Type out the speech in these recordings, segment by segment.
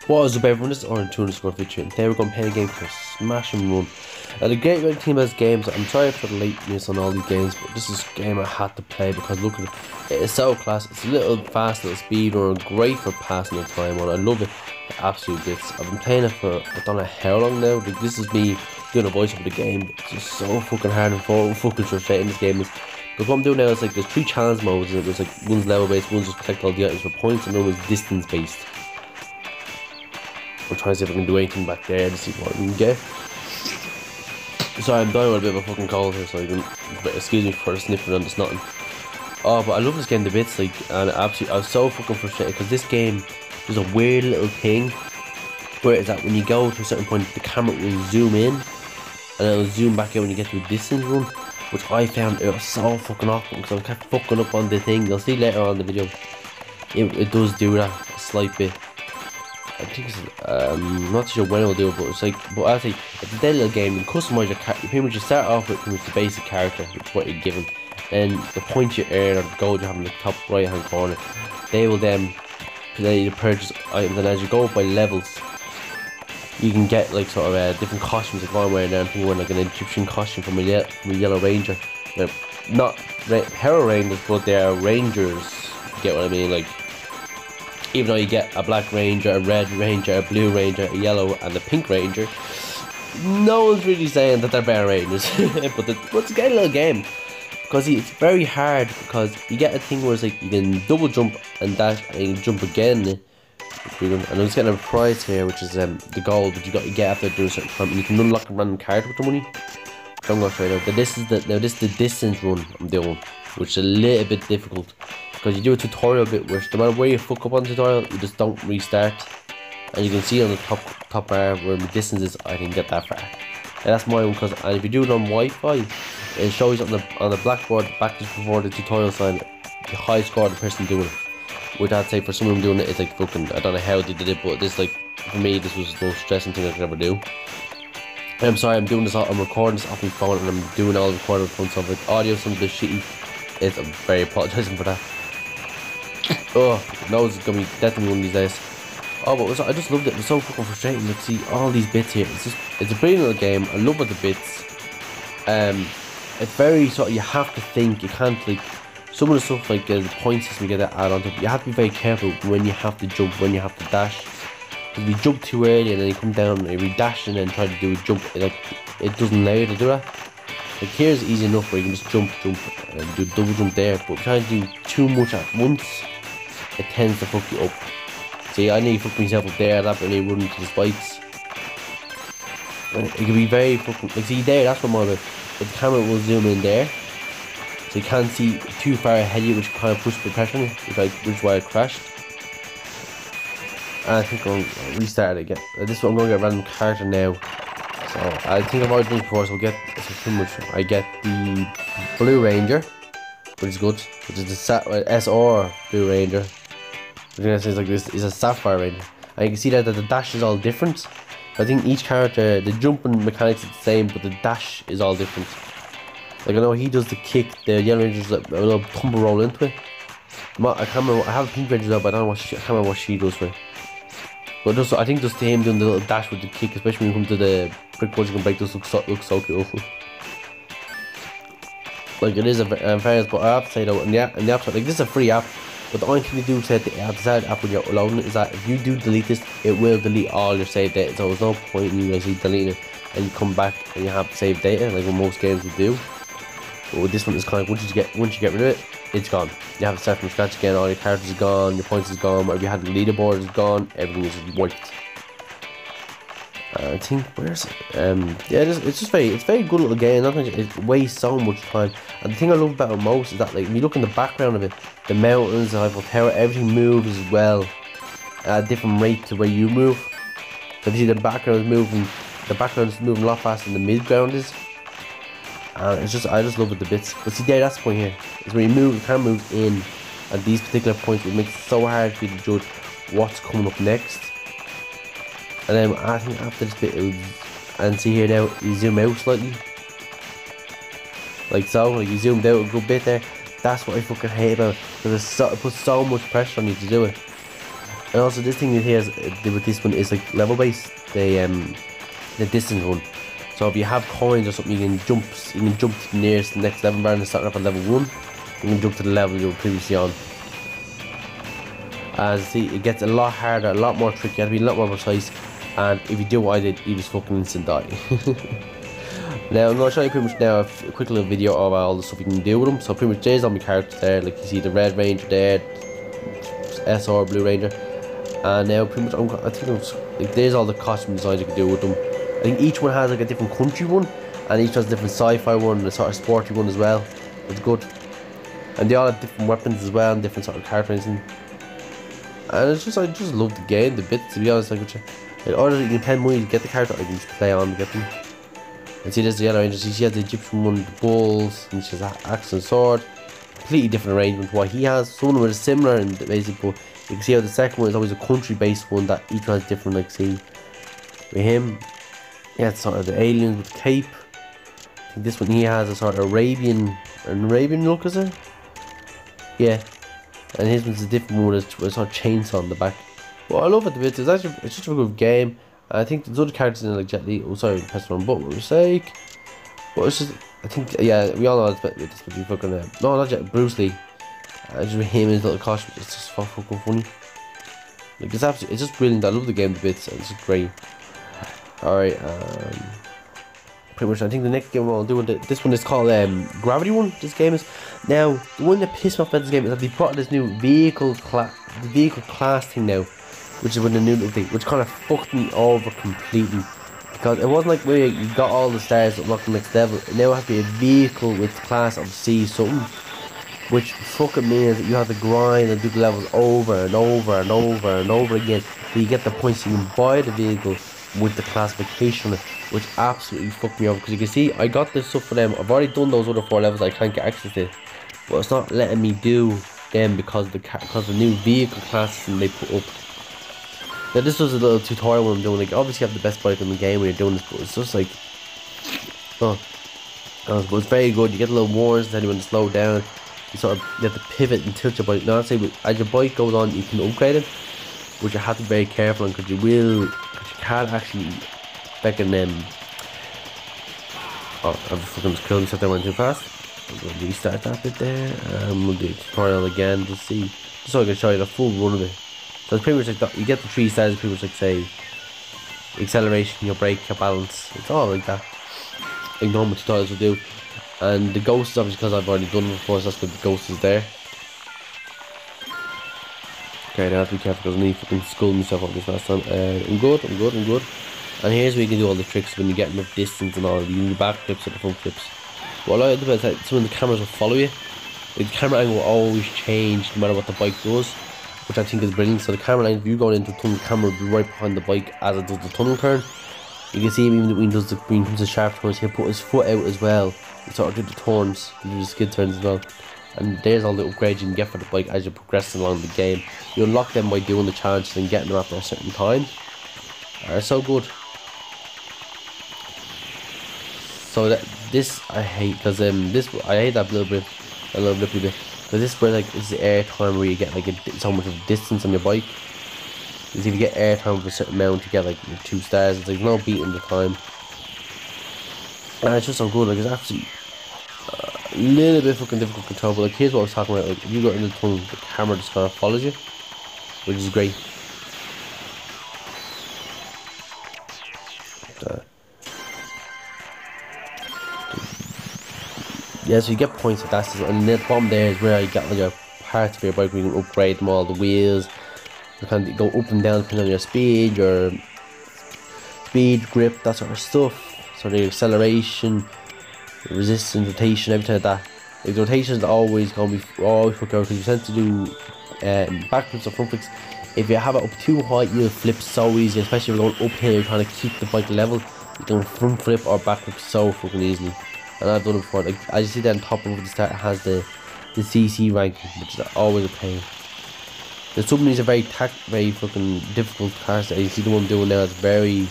What is up everyone, this is Orange2_Feature and today we're going to play a game called Smash and Run. And the great about thing about games, I'm sorry for the lateness on all these games, but this is a game I had to play because look at it, it is so class. It's a little fast, little speed run, great for passing the time on. I love it, absolute bits. I've been playing it for I don't know how long now. This is me doing a voice over the game. It's just so fucking hard and fucking frustrating this game is. But what I'm doing now is like there's 3 challenge modes and there's like one's level based, one's just collect all the items for points, and another one's distance based. We'll try to see if I can do anything back there to see what we can get. Sorry, I'm dying with a bit of a fucking cold here, so you can excuse me for sniffing on this nothing. Oh, but I love this game to bits, like, and absolutely, I was so fucking frustrated because this game, there's a weird little thing where it's that when you go to a certain point, the camera will zoom in and it'll zoom back out when you get to a distance run, which I found it was so fucking awkward because I kept fucking up on the thing. You'll see later on in the video, it does do that a slight bit. I think it's, I'm not sure when it'll do it, but it's like, but I think it's a dead little game. You can customize your character. You pretty much just start off with pretty much the basic character, which is what you're given, and the points you earn or the gold you have in the top right hand corner, they will then allow you to purchase items, and as you go up by levels, you can get like sort of different costumes. Like I'm wearing there, I'm wearing like an Egyptian costume from a Yellow Ranger. They're not Power Rangers, but they are Rangers. You get what I mean? Like, even though you get a black ranger, a red ranger, a blue ranger, a yellow and a pink ranger, no one's really saying that they're better rangers. but it's a great little game because it's very hard because you get a thing where it's like you can double jump and dash and you can jump again. And I'm just getting a prize here, which is the gold, which you got to get after doing a certain time, and you can unlock a random card with the money. So I'm going to show you now. This is the distance run I'm doing, which is a little bit difficult. Because you do a tutorial bit, which no matter where you fuck up on the tutorial, you just don't restart. And you can see on the top bar where the distance is, I didn't get that far. And that's my one, because if you do it on Wi-Fi, it shows on the blackboard back just before the tutorial sign the high score of the person doing it. Which I'd say for someone doing it, it's like fucking, I don't know how they did it, but this, like, for me, this was the most stressing thing I could ever do. I'm sorry, I'm doing this, I'm recording this off my phone and I'm doing all the recording from, so if audio sounds a bit shitty, I'm very apologising for that. Oh, nose is gonna be definitely one of these days. Oh, but I just loved it. It was so fucking frustrating to see all these bits here. It's a brilliant little game. I love all the bits. It's very sort of, you have to think. You can't, like, some of the stuff like the point system you get to add on to it. You have to be very careful when you have to jump, when you have to dash. If you jump too early and then you come down and you dash and then try to do a jump, it doesn't allow you to do that. Like here's easy enough where you can just jump and do double jump there, but trying to do too much at once, it tends to fuck you up. See, I need to fuck myself up there, that really run into the spikes. And it can be very fucking, like, see there, that's what I'm on about. The camera will zoom in there, so you can't see too far ahead of you, which kind of pushes the pressure on you, which is why I crashed. And I think I'll restart it again. This is what I'm going to get a random character now. So I think I've already done it before, so pretty much I get the Blue Ranger, which is good, which is the SR Blue Ranger. I think that like this is a Sapphire Ranger. And you can see that the dash is all different. I think each character, the jumping mechanics is the same, but the dash is all different. Like I know he does the kick, the Yellow Ranger's like a little tumble roll into it. I can't remember, I have a Pink Ranger though, but I can't remember what she does for it. But just, I think just him doing the little dash with the kick, especially when you come to the brick walls you can break, just looks so cool. Like it is a fairness, but I have to say though, in the app, like this is a free app, but the only thing you do to the app when you're loading it is that if you do delete this, it will delete all your saved data. So there's no point in you actually deleting it and you come back and you have saved data like what most games will do. But with this one, it's kind of once you get rid of it, it's gone. You have to start from scratch again. All your characters are gone, your points is gone. Whatever you had the leaderboard is gone. Everything is wiped. I think where's it? Yeah, it's very good little game. It wastes so much time. And the thing I love about it most is that like when you look in the background of it, the mountains, the Eiffel Tower, everything moves as well at a different rate to where you move. So if you see the background is moving a lot faster than the midground is. And I just love it the bits. But see there, that's the point here. Is where you can move in at these particular points, it makes it so hard for you to judge what's coming up next. And then I think after this bit, and see here now, you zoom out slightly. Like so, like you zoomed out a good bit there. That's what I fucking hate about it. Because it puts so much pressure on you to do it. And also this thing he has with this one is like level based, the distance one. So if you have coins or something, you can jump to the nearest next level bar and starting up at level 1. You can jump to the level you were previously on. As you see, it gets a lot harder, a lot more tricky, you have to be a lot more precise, and if you do what I did, you just fucking instant die. Now I'm going to show you pretty much now a quick little video of all the stuff you can do with them. So pretty much there's on my character there, like you see the Red Ranger there, SR Blue Ranger, and now pretty much I think like, there's all the costume designs you can do with them. I think each one has like a different country one, and each has a different sci-fi one and a sort of sporty one as well. It's good, and they all have different weapons as well and different sort of characterizing. And it's just I just love the game, the bits, to be honest. Like, order you can pay money to get the character, I can just play on to get them. And see, there's the Yellow Ranger. See, she has the Egyptian one, the bulls, and she has an axe and sword. Completely different arrangement to what he has. Some of them are similar and basic, but you can see how the second one is always a country-based one that each one has different. Like, see, with him, yeah, it's sort of the aliens with the cape. I think this one he has a sort of Arabian look, is it? Yeah. And his one's a different one with a sort of chainsaw on the back. Well, I love it a bit. It's such a good game. I think there's other characters in it like Jet Li. Oh, sorry, pressed the wrong button. What was sake? But it's just, I think, yeah, we all know this would be fucking. No, not Jet. Bruce Lee. Just with him and his little costume, it's just fucking funny. Like it's absolutely, it's just brilliant. I love the game a bit. It's just great. All right. Pretty much, I think the next game I'll do this one is called Gravity One. This game is now the one that pissed me off about this game is that they brought this new vehicle class thing now, which is with the new thing, which kind of fucked me over completely, because it wasn't like where you got all the stars to unlock the next level. It now has to be a vehicle with class of C something, which fucking means that you have to grind and do the levels over and over and over and over again till you get the points so you can buy the vehicle with the classification on it, which absolutely fucked me over. Because you can see I got this stuff for them. I've already done those other 4 levels. I can't get access to it, but it's not letting me do them because the new vehicle classes they put up. Now this was a little tutorial when I'm doing, like, obviously you have the best bike in the game when you're doing this, but it's just like, but it's very good. You get a little warnings telling you when to slow down. You sort of have to pivot and tilt your bike. Now I'd say as your bike goes on, you can upgrade it, which you have to be very careful on, because you can't actually fucking oh, I've fucking just killed myself. That went too fast. I'm going to restart that bit there. We'll do a tutorial again to see, just so I can show you the full run of it. So it's pretty much like that. You get the 3 stars, pretty much like, say, acceleration, your brake, your balance. It's all like that. Like normal tutorials will do. And the ghost is obviously because I've already done it before, so that's why the ghost is there. Okay, now I have to be careful because I need to fucking skull myself up this last time. I'm good. And here's where you can do all the tricks when you get enough distance and all. You can do back flips or the front flips. What I like about that, some of the cameras will follow you. Like, the camera angle will always change no matter what the bike does, which I think is brilliant. So the camera angle, if you go into a tunnel, the camera will be right behind the bike as it does the tunnel turn. You can see him even when he comes to sharp turns, he'll put his foot out as well. He sort of do the turns, do the skid turns as well. And there's all the upgrades you can get for the bike as you progress along the game. You unlock them by doing the challenges and getting them after a certain time. They're so good. So this I hate, because I hate that little bit, because this is where, like, it's the air time where you get like so much of a distance on your bike. Because if you get air time for a certain amount, you get like your 2 stars. It's like no beating the time, and it's just so good. Like, it's actually a little bit fucking difficult to control, but like, here's what I was talking about. Like, if you go into the tunnel, the camera just kind of follows you, which is great. Yeah, so you get points at that, and the bottom there is where you get like your parts of your bike where you can upgrade them all, the wheels. You can go up and down depending on your speed, grip, that sort of stuff. So the acceleration, the resistance, rotation, everything like that. Like, the rotation is always going to be always fuck out, because you tend to do backflips or front flips. If you have it up too high, you'll flip so easy, especially if you're going uphill, you're trying to keep the bike level. You can front flip or backflip so fucking easily. And I've done it before. Like, as you see there on top of the start, it has the CC ranking, which is always a pain. The submarines are very fucking difficult cars. You see the one I'm doing now is very,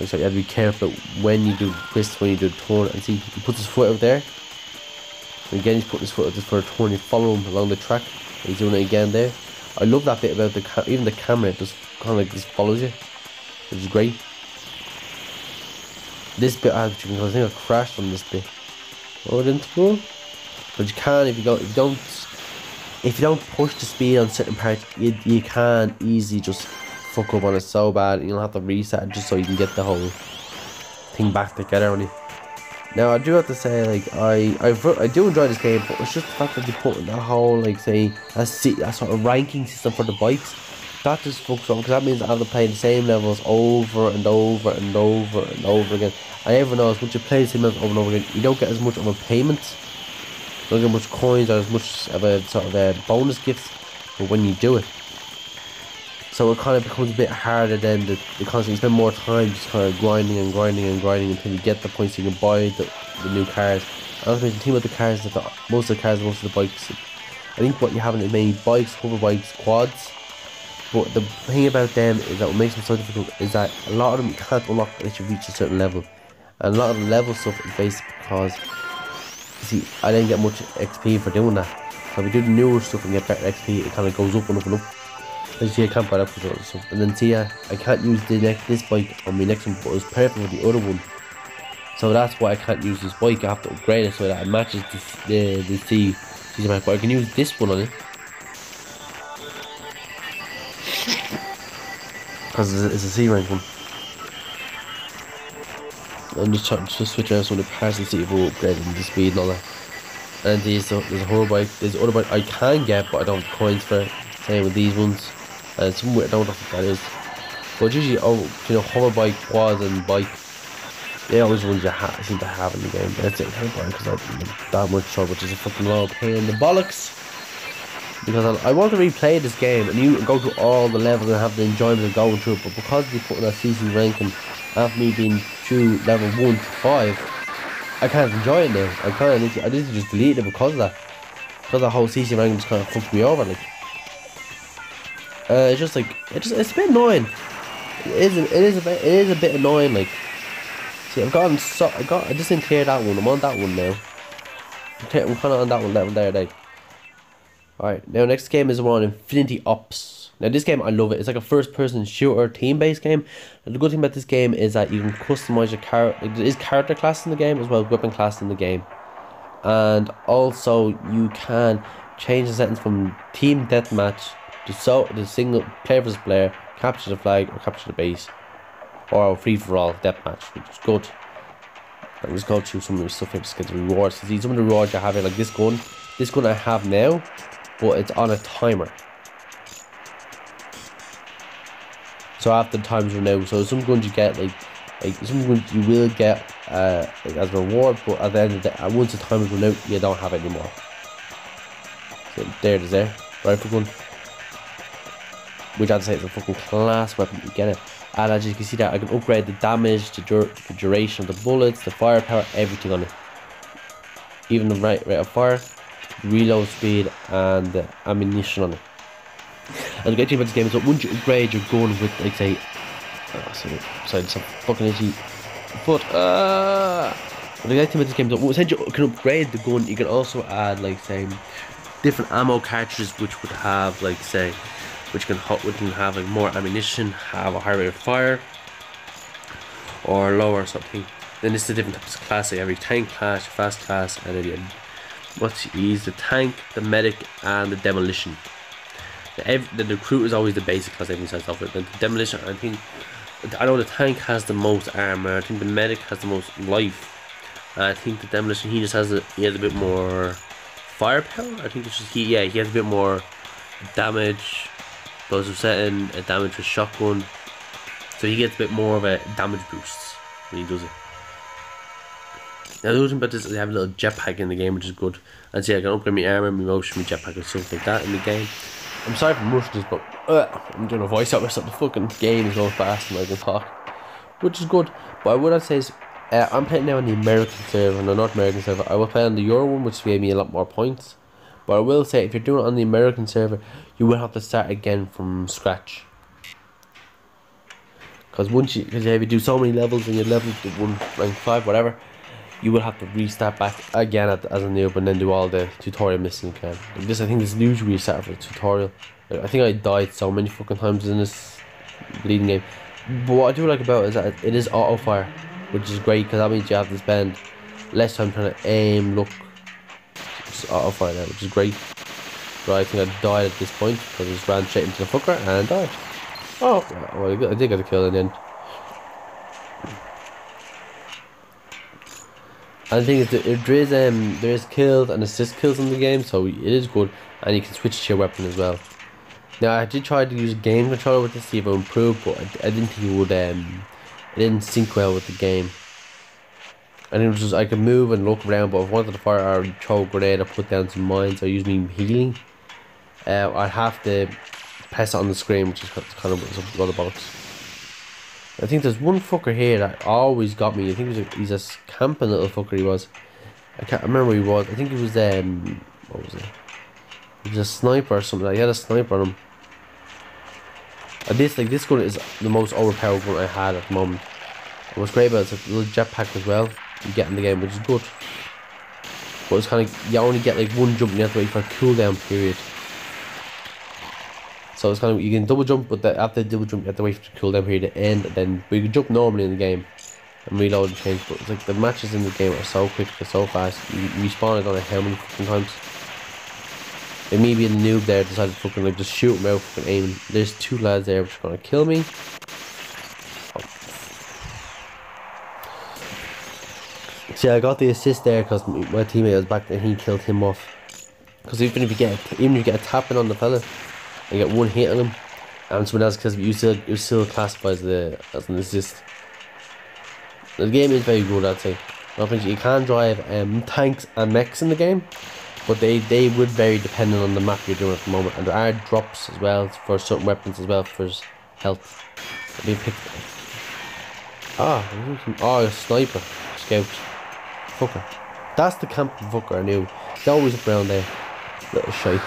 so you have to be careful when you do twists, when you do the turn. And see, he puts his foot out there. And again, he's putting his foot out just for a turn. You follow him along the track. He's doing it again there. I love that bit about even the camera. It just kind of like just follows you, which is great. This bit I think I crashed on this bit. Oh, it didn't go. But you can if you don't push the speed on certain parts, you can easily just fuck up on it so bad. You'll have to reset it just so you can get the whole thing back together on you. Now I do have to say, like, I do enjoy this game, but it's just the fact that they put in that whole, like, say, that sort of ranking system for the bikes. That just fucks up, because that means I have to play the same levels over and over and over and over again. And everyone knows once you play the same levels over and over again, you don't get as much of a payment. You don't get much coins or as much of a sort of a bonus gifts, but when you do it. So it kind of becomes a bit harder then because you spend more time just kind of grinding and grinding and grinding until you get the points so you can buy the new cars. And the thing about the cars is that most of the bikes, I think what you have is mainly bikes, hover bikes, quads. But the thing about them is that what makes them so difficult is that a lot of them you can't unlock unless you reach a certain level. And a lot of the level stuff is based because, you see, I didn't get much XP for doing that. So if we do the newer stuff and get better XP, it kind of goes up and up and up. As you see, I can't buy that for other stuff. And then see, I can't use this bike on my next one, but it was perfect with the other one. So that's why I can't use this bike. I have to upgrade it so that it matches the CC bike. But I can use this one on it. Because it's a C rank one. I'm just trying to switch around some of the parts and see if we're upgrading the speed and all that. And there's a horror bike. There's other bike I can get, but I don't have coins for it. Same with these ones. And somewhere I don't know what that is. But usually, hover bike, quads, and bike. They're always ones you seem to have in the game. That's it. I can't buy it because I don't have that much trouble, which is a fucking lot of pain in the bollocks. Because I want to replay this game and you go through all the levels and have the enjoyment of going through it. But because they put in that CC ranking after me being through level 1 to 5, I can't enjoy it now. I need to just delete it because of that. Because the whole CC ranking just kind of fucked me over, like. It's just like it's a bit annoying. It is a bit annoying. Like, see, I just didn't clear that one. I'm on that one now. I'm kind of on that one level there. Like, alright, now next game is one Infinity Ops. Now this game I love it. It's like a first-person shooter, team-based game. And the good thing about this game is that you can customize your character. There is character class in the game as well as weapon class in the game, and also you can change the settings from team deathmatch. The single player versus player, capture the flag or capture the base, or free for all deathmatch, which is good. I'll just go through some of the stuff here to get the rewards. See, some of the rewards I have here, like this gun I have now, but it's on a timer. So after the time's run out, so some guns you get like some guns you will get like as a reward, but at the end of the day, once the timer's run out, you don't have it anymore. So there it is there, rifle gun. Which I'd say is a fucking class weapon to get it. And as you can see that I can upgrade the damage, the duration of the bullets, the firepower, everything on it. Even the rate of fire, reload speed, and the ammunition on it. And the great thing about this game is that once you upgrade your gun with, like, say, sorry, some fucking itchy foot. The great thing about this game is that once you can upgrade the gun, you can also add, like, say, different ammo cartridges, which would have, like, say, which can have like more ammunition, have a higher rate of fire, or lower or something. Then this is the different types of class. So every tank class, fast class, and then what's the tank, the medic, and the demolition. The recruit is always the basic class. Everything starts off with the demolition. I know the tank has the most armor. I think the medic has the most life. I think the demolition he has a bit more firepower. I think it's just he has a bit more damage. Those are setting a damage with shotgun, so he gets a bit more of a damage boost when he does it. Now the other thing about this is they have a little jetpack in the game, which is good. And see, I can upgrade my armor, my motion, my jetpack, and stuff like that in the game. I'm sorry for rushing this, but I'm doing a voiceover, so the fucking game is going fast and I can talk, which is good. But what I'd say is, I'm playing now on the American server, and the North American server. I will play on the Euro one, which gave me a lot more points. But I will say, if you're doing it on the American server, you will have to start again from scratch. Because if you do so many levels and you're level 1, rank 5, whatever, you will have to restart back again as a noob and then do all the tutorial missions again. Like this, I think this is usually a start for a tutorial. Like, I think I died so many fucking times in this bleeding game. But what I do like about it is that it is auto fire, which is great because that means you have to spend less time trying to aim, look. It's auto fire now, which is great. But I think I died at this point because I just ran straight into the fucker and died. Oh, well, I did get a kill in the end. And the thing is, there is kills and assist kills in the game, so it is good, and you can switch to your weapon as well. Now I did try to use a game controller with this to see if it improved, but I didn't think it would. It didn't sync well with the game. And it was just I could move and look around, but if I wanted to fire or throw a grenade or put down some mines or use me healing, I'd have to press it on the screen, which is kind of a lot of bollocks. I think there's one fucker here that always got me. I think he's a camping little fucker he was. I can't remember who he was. I think he was what was it? He was a sniper or something. He had a sniper on him. And this gun is the most overpowered gun I had at the moment. And what's great about it is a little jetpack as well you get in the game, which is good. But it's kind of, you only get like one jump and you have to wait for a cooldown period. So it's kind of, you can double jump, but after the double jump you have to wait for the cooldown period to end, and then you can jump normally in the game and reload and change. But it's like the matches in the game are so quick, they're so fast. You respawn I don't know how many fucking times. And me being a noob there decided to fucking like just shoot him out, fucking aiming. There's two lads there which are gonna kill me. See, I got the assist there because my teammate was back there and he killed him off. Because even if you get a tapping on the fella, and get one hit on him, and someone else kills him, you still classify as an assist. The game is very good, I'd say. You can drive tanks and mechs in the game, but they would vary depending on the map you're doing at the moment. And there are drops as well for certain weapons as well for health. Let me pick. A sniper, scout, fucker. That's the camping fucker I knew. He's always up around there, little shite.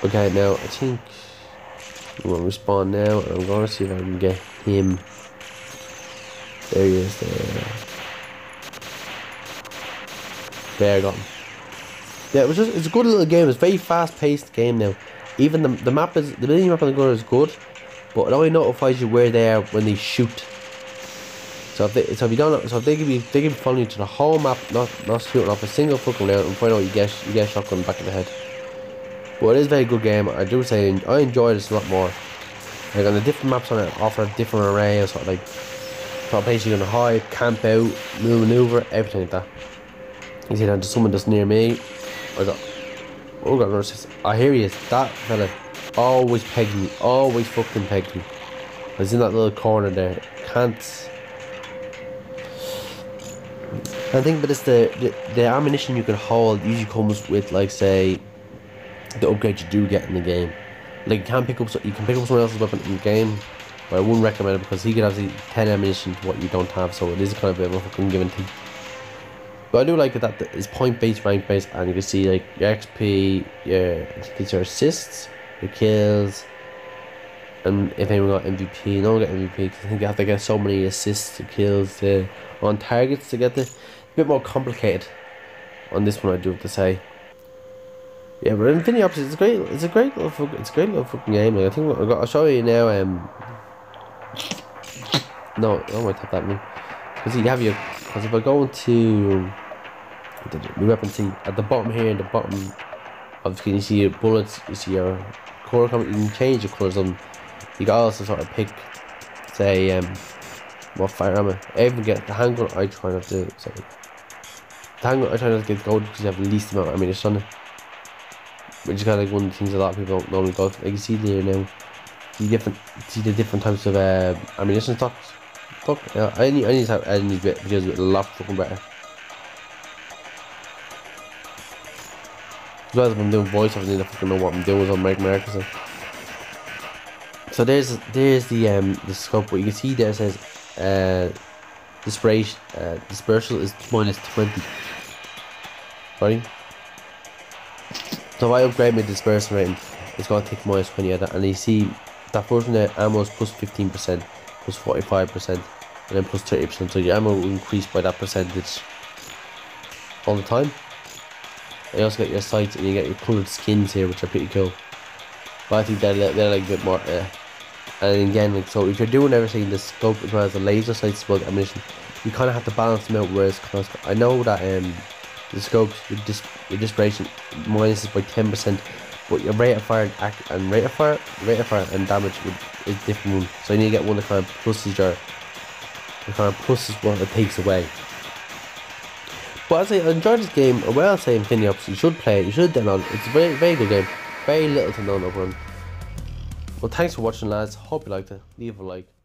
Okay, now I think I'm gonna respawn now, and I'm gonna see if I can get him. There he is. There, I got him. Yeah, it's a good little game. It's a very fast-paced game now. Even the mini map on the gun is good, but it only notifies you where they are when they shoot. So if they give you following you to the whole map, not shooting off a single fucking round, and find out you get shotgun back in the head. But it is a very good game. I do say I enjoy this a lot more. Like on the different maps on it offer a different array of sort of like places you're gonna hide, camp out, maneuver, everything like that. You see that there's someone just near me. I got another assist. I hear he is. That fella always pegged me. Always fucking pegged me. I was in that little corner there. Can't. I think, but it's the ammunition you can hold usually comes with, like, say, the upgrade you do get in the game. Like you can pick up someone else's weapon in the game, but I wouldn't recommend it because he could have 10 ammunition to what you don't have, so it is kind of a bit of a fucking give and take. But I do like that it's point based, rank based, and you can see like your XP, your assists, your kills, and if anyone got MVP, no one got MVP because I think you have to get so many assists or kills on targets to get the bit more complicated on this one, I do have to say. Yeah, but Infinity Ops is great. It's a great little fucking game. Like, I think I'll show you now. No, I might tap that one because you have because if I go into the weapon, see at the bottom here, in the bottom of the screen, you see your bullets, you see your color comment. You can change the colors on them. You can also sort of pick, say, what firearm. I even get the handgun. I try not to. Sorry, the handgun I try not to get gold because you have the least amount of ammunition on it. Which is kind of like one of the things a lot of people don't normally go. Like you see there now, see the different types of ammunition stocks. I need to have adding these videos with a lot fucking better. As well as I'm doing voiceover, I need to fucking know what I'm doing on Mike Marcus. So there's the scope. What you can see there says dispersal is -20, right? So if I upgrade my dispersion rating, it's going to take -20 of that, and you see that version there, ammo is +15%, +45%, and then +30%, so your ammo will increase by that percentage all the time. You also get your sights and you get your coloured skins here, which are pretty cool. but I think they're like a bit more. And again, like, so if you're doing everything, the scope as well as the laser sight smoke ammunition, you kind of have to balance them out. Whereas I know that the scopes your dispiration minuses by 10%, but your rate of fire and rate of fire and damage is different one. So you need to get one that kind of pluses what it takes away. But as I enjoyed this game, or well, I'll say Infinity Ops, you should play it. You should download it. It's a very very good game. Very little to none overrun. Well, thanks for watching, lads. Hope you liked it. Leave a like.